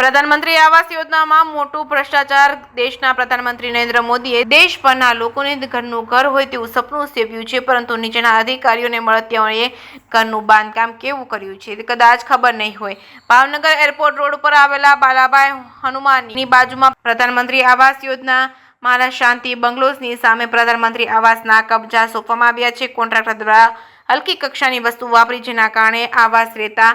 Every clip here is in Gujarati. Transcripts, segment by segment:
પ્રધાનમંત્રી આવાસ યોજનામાં મોટું ભ્રષ્ટાચાર. દેશના પ્રધાનમંત્રી નરેન્દ્ર મોદીએ દેશભરના લોકોને ઘરનું ઘર હોય તેવું સપનું સેવ્યું છે, પરંતુ નીચેના અધિકારીઓને મળતિયાઓએ ઘરનું બાંધકામ કેવું કર્યું છે તે કદાચ ખબર નહીં હોય. ભાવનગર એરપોર્ટ રોડ પર આવેલા બાલાભાઈ હનુમાનની બાજુમાં પ્રધાનમંત્રી આવાસ યોજના મારા શાંતિ બંગલોઝની સામે પ્રધાનમંત્રી આવાસના કબજા સોંપવામાં આવ્યા છે. કોન્ટ્રાક્ટર દ્વારા હલકી કક્ષાની વસ્તુ વાપરી, જેના કારણે આવાસ રહેતા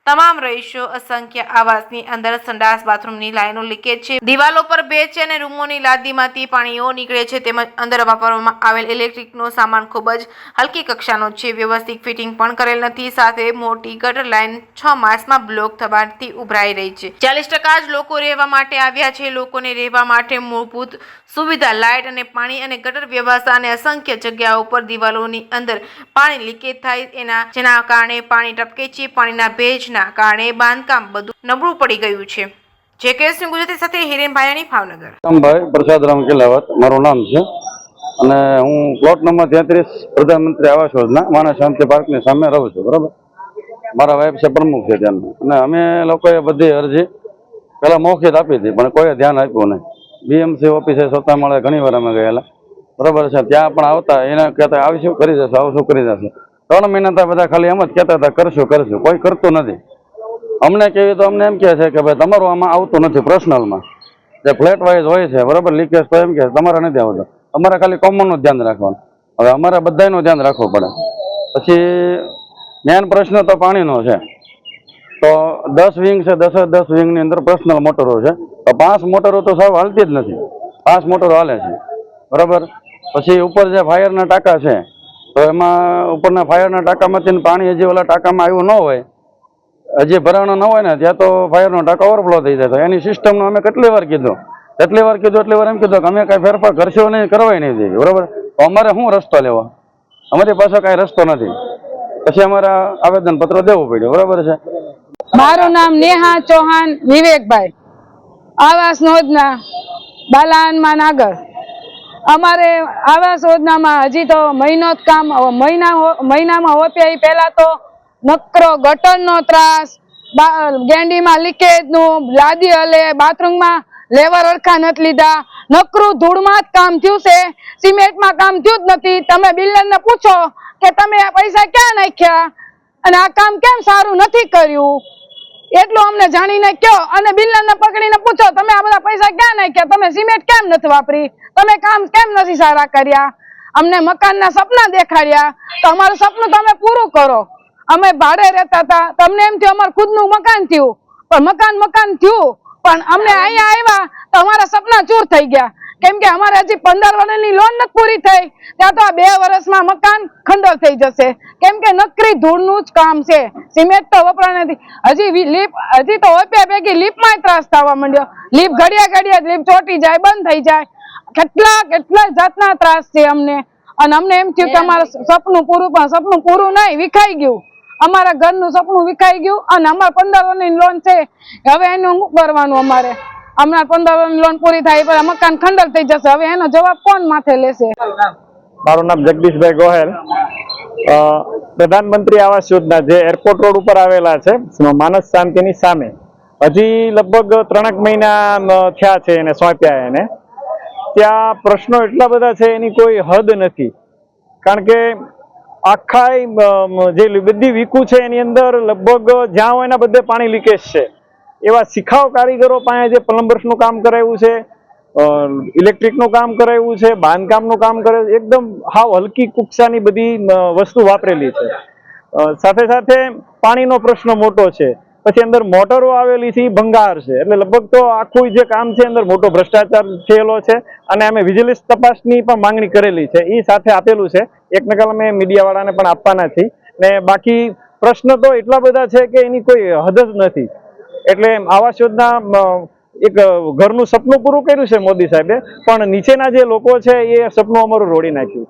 તમામ રહીશો અસંખ્ય આવાસની અંદર સંડાસ બાથરૂમની લાઈનો લીકેજ છે, દિવાલો પર ભેજ છે અને રૂમોની લાદીમાંથી પાણીઓ નીકળે છે. તેમજ અંદર વાપરવામાં આવેલ ઇલેક્ટ્રિકનો સામાન ખૂબ જ હલકી કક્ષાનો છે, વ્યવસ્થિત ફિટિંગ પણ કરેલ નથી. સાથે મોટી ગટર લાઈન 6 માસમાં બ્લોક થવાથી ઉભરાઈ રહી છે. 40% જ લોકો રહેવા માટે આવ્યા છે. લોકોને રહેવા માટે મૂળભૂત સુવિધા, લાઇટ અને પાણી અને ગટર વ્યવસ્થા અને અસંખ્ય જગ્યાઓ પર દિવાલોની અંદર પાણી લીકેજ થાય જેના કારણે પાણી ટપકે છે. પાણીના ભેજ કારણે બાંધકામ બધું નબળું પડી ગયું છે. જેકેએસ ગુજરાતી સાથે હિરેન ભાયાણી, ભાવનગર. ભાઈ પ્રસાદરામ કિલાવત મારું નામ છે અને હું પ્લોટ નંબર 33 પ્રધાનમંત્રી આવાસ યોજના માણસ શાંતિ પાર્કની સામે રહું છું. બરાબર, મારા વાઇફ છે પ્રમુખ છે ત્યાંના, અને અમે લોકોએ બધી અરજી પહેલા મૌખિત આપી હતી, પણ કોઈએ ધ્યાન આપ્યું નહીં. બીએમસી ઓફિસે સત્તા મળે ઘણી વાર અમે ગયેલા. બરાબર છે, ત્યાં પણ આવતા એને કહેતા આવીશું કરી જશે, આવશું કરી જશે. 3 મહિના બધા ખાલી એમ જ કહેતા હતા કરશું કરશું, કોઈ કરતું નથી. અમને કેવી તો અમને એમ કહે છે કે ભાઈ તમારું આમાં આવતું નથી, પર્સનલમાં જે ફ્લેટ વાઇઝ હોય છે. બરાબર, લીકેજ તો એમ કે તમારે નથી આવતું, અમારે ખાલી કોમનનું ધ્યાન રાખવાનું. હવે અમારે બધાનું ધ્યાન રાખવું પડે. પછી મેન પ્રશ્ન તો પાણીનો છે. તો 10 વિંગ છે, 10 વિંગની અંદર પર્સનલ મોટરો છે. તો 5 મોટરો તો સાવ હાલતી જ નથી, 5 મોટરો હાલે છે. બરાબર, પછી ઉપર જે ફાયરના ટાંકા છે, તો એમાં ઉપરના ફાયરના ટાંકામાંથી પાણી હજી ઓલા ટાંકામાં આવ્યું ન હોય, હજી ભરાણો ન હોય ને ત્યાં તો ફાયરનો ટાંકો ઓવરફ્લો થઈ જાય. તો એની સિસ્ટમનો અમે કેટલી વાર કીધું એટલી વાર એમ કીધું કે અમે કાંઈ ફેરફાર કરશો નહીં, કરવાય નહીં દેવી. બરાબર, તો અમારે શું રસ્તો લેવો? અમારી પાસે કાંઈ રસ્તો નથી. પછી અમારે આવેદનપત્ર દેવું પડ્યું. બરાબર છે. મારું નામ નેહા ચૌહાણ વિવેકભાઈ, આવાસ યોજના બાલાનમાં નાગર. અમારે આવાસ યોજનામાં હજી તો મહિનો જ કામ, મહિનામાં હોતે પહેલા તો નકરો ગટરનો ત્રાસ, ગેંડીમાં લીકેજનું, લાદી હલે, બાથરૂમમાં લેવર અરખા નથી લીધા, નકરું ધૂળમાં જ કામ થયું છે, સિમેન્ટમાં કામ થયું જ નથી. તમે બિલ્ડરને પૂછો કે તમે આ પૈસા ક્યાં નાખ્યા અને આ કામ કેમ સારું નથી કર્યું, એટલું અમને જાણીને કહો. અને બિલ્ડરને પકડીને પૂછો તમે આ બધા પૈસા ક્યાં નાખ્યા, તમે સિમેન્ટ કેમ નથી વાપરી, તમે કામ કેમ નથી સારા કર્યા, અમને મકાનના સપના દેખાડ્યા, તો અમારું સપનું તમે પૂરું કરો. અમે ભાડે રહેતા હતા, તમને એમ થયું અમારું ખુદનું મકાન થયું, પણ મકાન થયું, પણ અમને અહીંયા આવ્યા તો અમારા સપના ચૂર થઈ ગયા. કેમ કે અમારે હજી 15 વર્ષની લોન નથી પૂરી થઈ, ત્યાં તો આ 2 વર્ષમાં મકાન ખંડર થઈ જશે. કેમ કે નકરી ધૂળનું જ કામ છે, સિમેન્ટ તો વપરાય નથી. હજી તો ઓપ્યા ભેગી લીપમાં ત્રાસ થવા માંડ્યો. લીપ ઘડિયા લીપ ચોટી જાય, બંધ થઈ જાય, કેટલા જાતના ત્રાસ છે અમને. અને અમને એમ થયું કે અમારું સપનું પૂરું, પણ સપનું પૂરું નહીં, વિખાઈ ગયું. અમારા ઘરનું સપનું વિખાઈ ગયું. અને અમારે 15 વર્ષની લોન છે, હવે એનું શું કરવાનું? અમારે હમણાં 15 વર્ષની લોન પૂરી થાય પછી મકાન ખંડર થઈ જશે, હવે એનો જવાબ કોણ માથે લેશે? મારું નામ જગદીશભાઈ ગોહેલ. પ્રધાનમંત્રી આવાસ યોજના જે એરપોર્ટ રોડ ઉપર આવેલા છે માનસ શાંતિની સામે, હજી લગભગ 3 મહિના થયા છે એને સોંપ્યા. એને ત્યાં પ્રશ્નો એટલા બધા છે એની કોઈ હદ નથી. કારણ કે આખા જે બધી વીકુ છે એની અંદર લગભગ જ્યાં હોય એના બધે પાણી લીકેજ છે. એવા શિખાઉ કારીગરો પાસે જે પ્લમ્બર્સનું કામ કરાવ્યું છે, ઇલેક્ટ્રિકનું કામ કરાવ્યું છે, બાંધકામનું કામ કરે, એકદમ હાવ હલકી કક્ષાની બધી વસ્તુ વાપરેલી છે. સાથે સાથે પાણીનો પ્રશ્ન મોટો છે. પછી અંદર મોટરો આવેલી છે એ ભંગાર છે. એટલે લગભગ તો આખું જે કામ છે અંદર મોટો ભ્રષ્ટાચાર થયેલો છે. અને અમે વિજિલન્સ તપાસની પણ માંગણી કરેલી છે, એ સાથે આપેલું છે. એક નકલ અમે મીડિયાવાળાને પણ આપવાના છીએ. ને બાકી પ્રશ્ન તો એટલા બધા છે કે એની કોઈ હદ જ નથી. એટલે આવાસ યોજના એક ઘરનું સપનું પૂરું કર્યું છે મોદી સાહેબે, પણ નીચેના જે લોકો છે એ સપનું અમારું રોડી નાખ્યું.